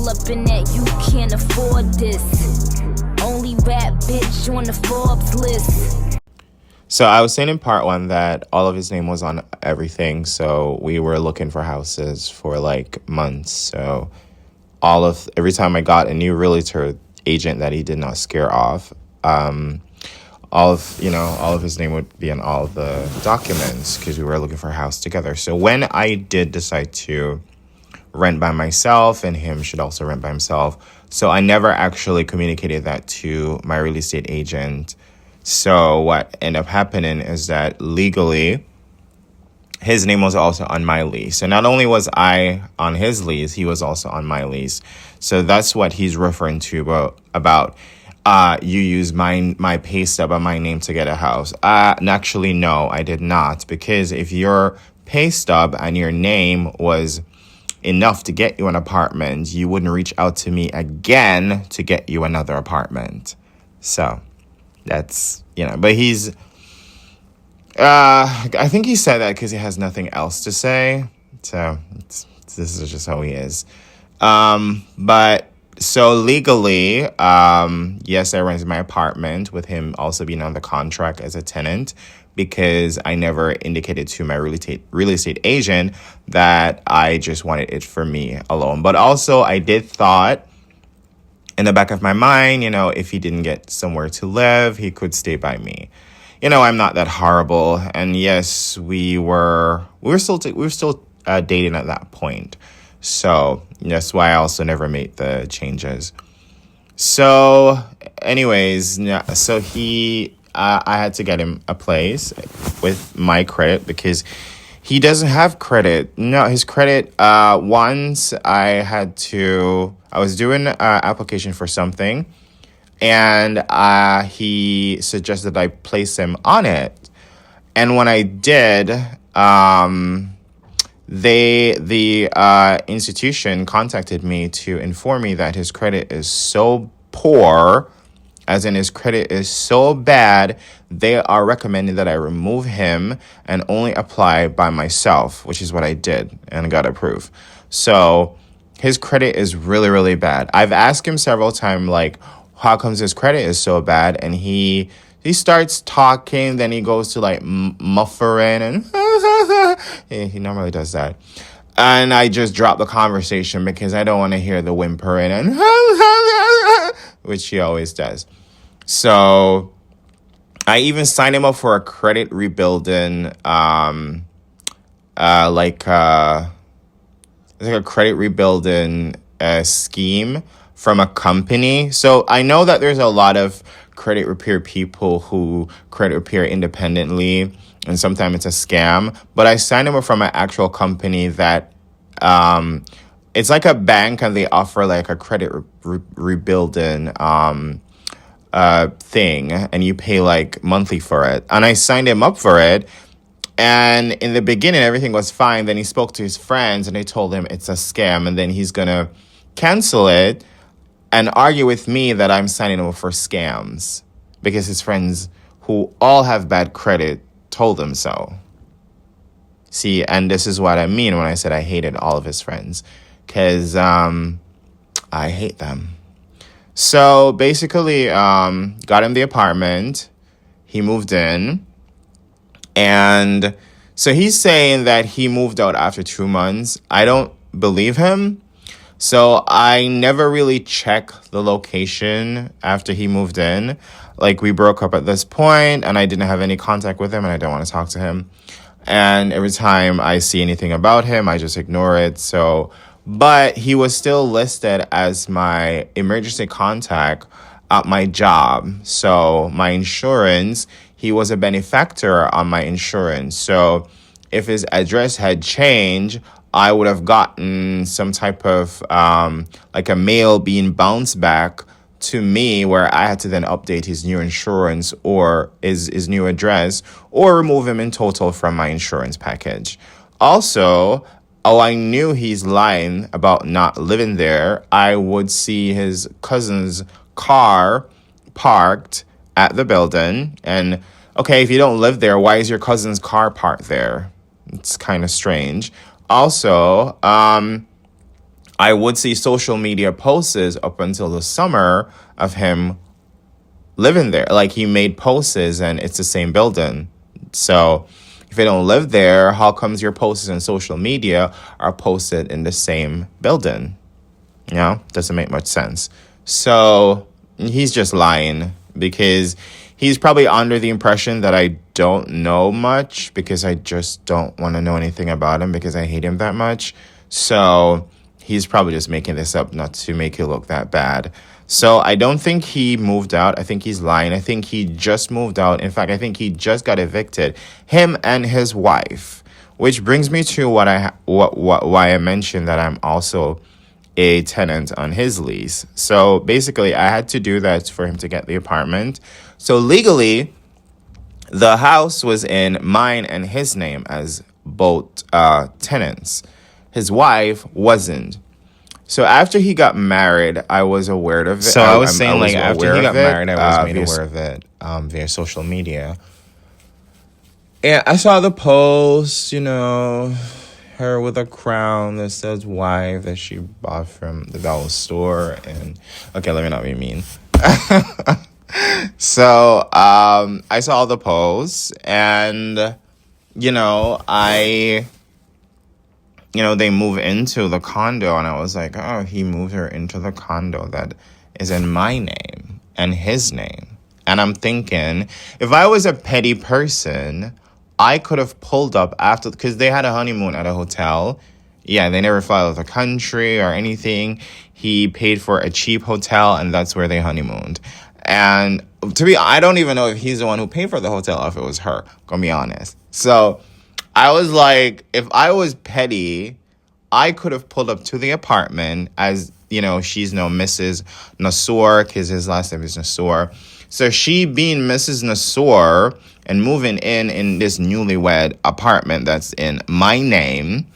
all up in that you can't afford this. Only rap bitch on the Forbes list. So I was saying in part one that all of his name was on everything. So we were looking for houses for like months. So every time I got a new realtor agent that he did not scare off, all of his name would be on all of the documents because we were looking for a house together. So when I did decide to rent by myself and him should also rent by himself, so I never actually communicated that to my real estate agent. So what ended up happening is that legally, his name was also on my lease. So not only was I on his lease, he was also on my lease. So that's what he's referring to about you use my pay stub and my name to get a house. Actually, no, I did not. Because if your pay stub and your name was enough to get you an apartment, you wouldn't reach out to me again to get you another apartment. So that's, but he's, I think he said that because he has nothing else to say. So this is just how he is. But so legally, yes, I rented my apartment with him also being on the contract as a tenant because I never indicated to my real estate agent that I just wanted it for me alone. But also I did thought in the back of my mind, if he didn't get somewhere to live, he could stay by me. I'm not that horrible. And yes, we were still dating at that point. So that's why I also never made the changes. So anyways, so I had to get him a place with my credit because he doesn't have credit. No, his credit, once I was doing an application for something and he suggested I place him on it. And when I did, the institution contacted me to inform me that his credit is so poor, as in his credit is so bad, they are recommending that I remove him and only apply by myself, which is what I did and got approved. So his credit is really, really bad. I've asked him several times, like, how comes his credit is so bad? And he starts talking, then he goes to like muffering and he normally does that. And I just drop the conversation because I don't want to hear the whimpering and which he always does. So I even signed him up for a credit rebuilding, it's like a credit rebuilding scheme from a company. So I know that there's a lot of credit repair people who credit repair independently, and sometimes it's a scam. But I signed him up from an actual company that it's like a bank, and they offer like a credit rebuilding thing, and you pay like monthly for it. And I signed him up for it. And in the beginning, everything was fine. Then he spoke to his friends and they told him it's a scam. And then he's going to cancel it and argue with me that I'm signing him up for scams because his friends, who all have bad credit, told him so. See, and this is what I mean when I said I hated all of his friends, because I hate them. So basically, got him the apartment. He moved in. And so he's saying that he moved out after 2 months. I don't believe him. So I never really checked the location after he moved in. Like, we broke up at this point and I didn't have any contact with him and I don't want to talk to him. And every time I see anything about him, I just ignore it. So, but he was still listed as my emergency contact at my job. So my insurance, he was a benefactor on my insurance. So if his address had changed, I would have gotten some type of like a mail being bounced back to me where I had to then update his new insurance or his new address or remove him in total from my insurance package. Also, I knew he's lying about not living there. I would see his cousin's car parked at the building. And okay, if you don't live there, why is your cousin's car parked there? It's kind of strange. Also, I would see social media posts up until the summer of him living there. Like, he made posts and it's the same building. So if you don't live there, how comes your posts on social media are posted in the same building? Doesn't make much sense. So he's just lying, because he's probably under the impression that I don't know much, because I just don't want to know anything about him because I hate him that much. So he's probably just making this up not to make it look that bad. So I don't think he moved out. I think he's lying. I think he just moved out. In fact, I think he just got evicted, him and his wife. Which brings me to why I mentioned that I'm also a tenant on his lease. So basically, I had to do that for him to get the apartment. So legally, the house was in mine and his name as both tenants. His wife wasn't. So after he got married, I was aware of it. So I was saying, like, after he got married, I was made aware of it via social media. Yeah, I saw the post, her with a crown that says wife that she bought from the dollar store. And okay, let me not be mean. So I saw the post, and they move into the condo, and I was like, oh, he moved her into the condo that is in my name and his name. And I'm thinking, if I was a petty person, I could have pulled up after, because they had a honeymoon at a hotel. Yeah, they never flew out of the country or anything. He paid for a cheap hotel, and that's where they honeymooned. And I don't even know if he's the one who paid for the hotel or if it was her, gonna be honest. So I was like, if I was petty, I could have pulled up to the apartment, as, she's no Mrs. Nassor, because his last name is Nassor. So she being Mrs. Nassor and moving in this newlywed apartment that's in my name,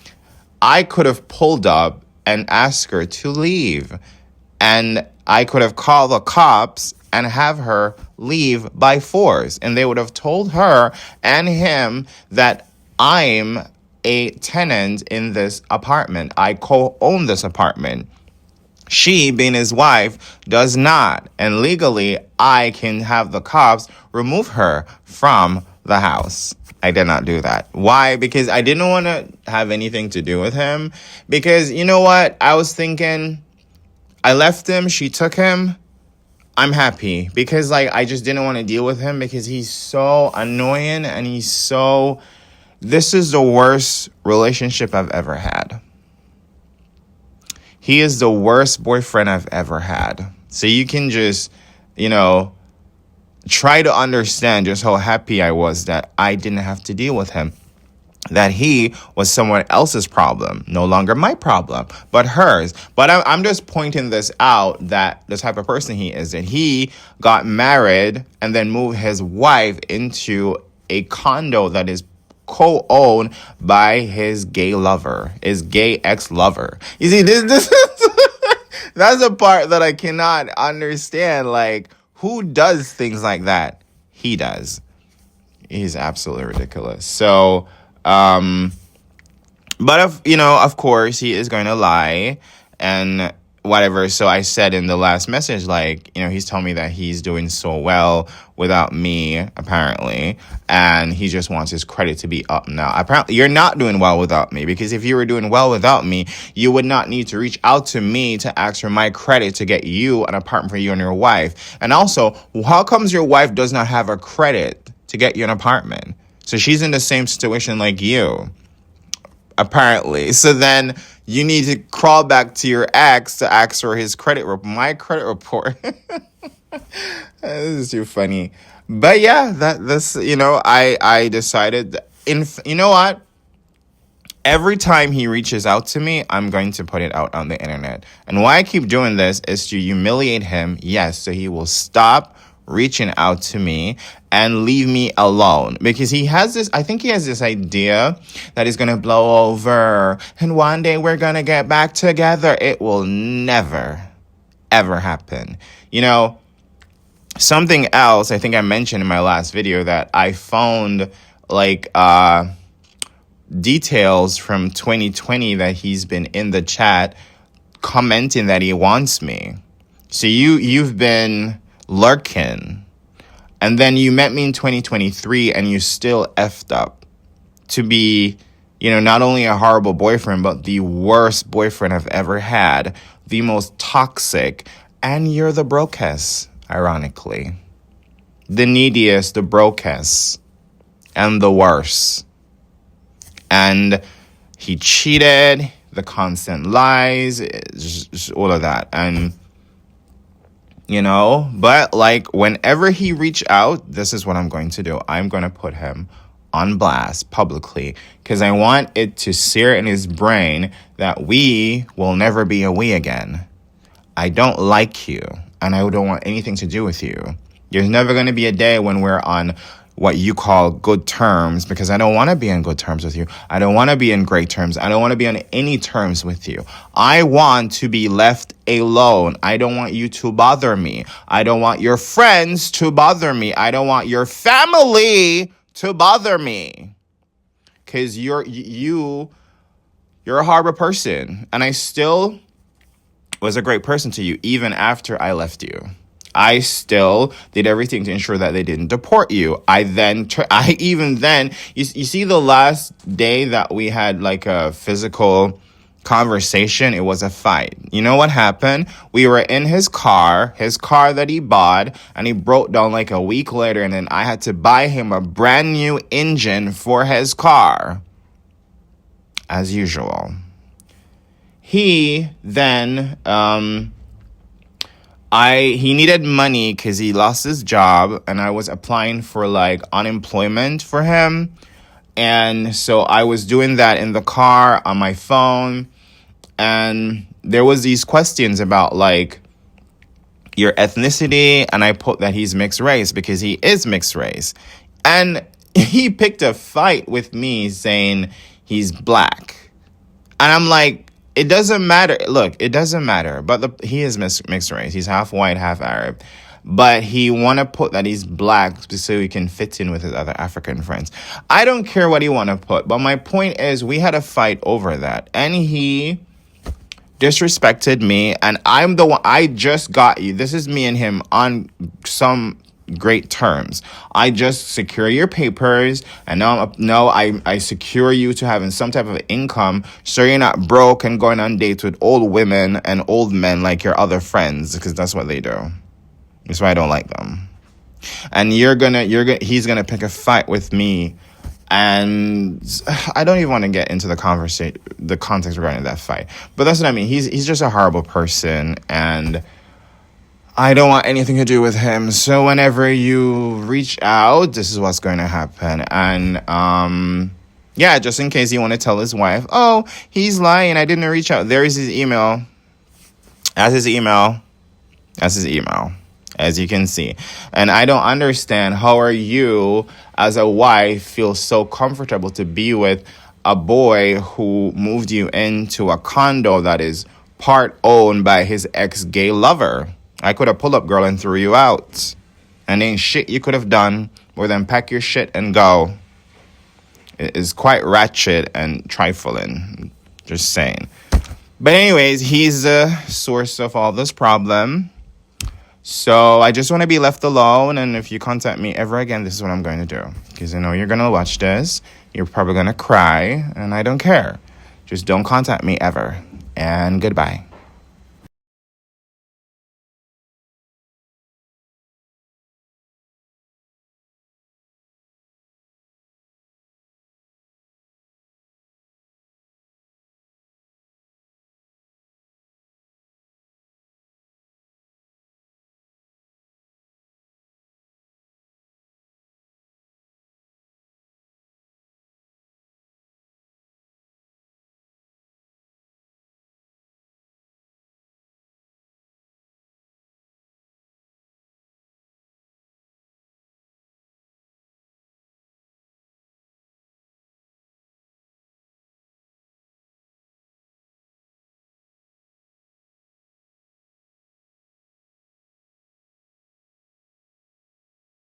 I could have pulled up and asked her to leave. And I could have called the cops and have her leave by force. And they would have told her and him that I'm a tenant in this apartment. I co-own this apartment. She, being his wife, does not. And legally, I can have the cops remove her from the house. I did not do that. Why? Because I didn't want to have anything to do with him. Because, you know what? I was thinking, I left him, she took him. I'm happy. Because, I just didn't want to deal with him because he's so annoying and this is the worst relationship I've ever had. He is the worst boyfriend I've ever had. So you can just, try to understand just how happy I was that I didn't have to deal with him. That he was someone else's problem, no longer my problem, but hers. But I'm just pointing this out, that the type of person he is, that he got married and then moved his wife into a condo that is co-owned by his gay lover, his gay ex-lover. You see, this that's a part that I cannot understand. Who does things like that? He does. He's absolutely ridiculous. So, but of course, he is going to lie and whatever. So I said in the last message, he's telling me that he's doing so well without me, apparently, and he just wants his credit to be up now. Apparently, you're not doing well without me, because if you were doing well without me, you would not need to reach out to me to ask for my credit to get you an apartment for you and your wife. And also, how comes your wife does not have a credit to get you an apartment? So she's in the same situation like you, apparently. So then you need to crawl back to your ex to ask for his my credit report. This is too funny. But yeah, I decided, you know what? Every time he reaches out to me, I'm going to put it out on the internet. And why I keep doing this is to humiliate him, yes, so he will stop reaching out to me and leave me alone, because I think he has this idea that he's going to blow over and one day we're going to get back together. It will never, ever happen. Something else I think I mentioned in my last video, that I found details from 2020 that he's been in the chat commenting that he wants me. So you've been lurking. And then you met me in 2023 and you still effed up to be, not only a horrible boyfriend, but the worst boyfriend I've ever had, the most toxic, and you're the brokest, ironically. The neediest, the brokest, and the worst. And he cheated, the constant lies, just all of that. And, but like whenever he reached out, this is what I'm going to do. I'm going to put him on blast publicly because I want it to sear in his brain that we will never be a we again. I don't like you and I don't want anything to do with you. There's never going to be a day when we're on what you call good terms because I don't want to be on good terms with you. I don't want to be in great terms. I don't want to be on any terms with you. I want to be left alone. I don't want you to bother me. I don't want your friends to bother me. I don't want your family to bother me. Because you're a horrible person. And I still was a great person to you even after I left you. I still did everything to ensure that they didn't deport you. You see the last day that we had like a physical conversation, it was a fight. You know what happened? We were in his car that he bought, and he broke down like a week later, and then I had to buy him a brand new engine for his car. As usual. He then, he needed money because he lost his job and I was applying for like unemployment for him. And so I was doing that in the car on my phone. And there was these questions about like your ethnicity. And I put that he's mixed race because he is mixed race. And he picked a fight with me saying he's black. And I'm like, it doesn't matter. Look, it doesn't matter. But he is mixed race. He's half white, half Arab. But he want to put that he's black so he can fit in with his other African friends. I don't care what he want to put. But my point is we had a fight over that. And he disrespected me. And I'm the one. I just got you. This is me and him on some great terms. I just secure your papers, and now I secure you to having some type of income, so you're not broke and going on dates with old women and old men like your other friends, because that's what they do. That's why I don't like them. And he's gonna pick a fight with me, and I don't even want to get into the context regarding that fight. But that's what I mean. He's just a horrible person, and I don't want anything to do with him. So whenever you reach out, this is what's going to happen. And just in case you want to tell his wife, oh, he's lying, I didn't reach out. There is his email. That's his email, as you can see. And I don't understand, how are you as a wife feel so comfortable to be with a boy who moved you into a condo that is part owned by his ex-gay lover? I could have pulled up, girl, and threw you out. And ain't shit you could have done more than pack your shit and go. It is quite ratchet and trifling. Just saying. But anyways, he's the source of all this problem. So I just want to be left alone. And if you contact me ever again, this is what I'm going to do. Because I know you're going to watch this. You're probably going to cry. And I don't care. Just don't contact me ever. And goodbye.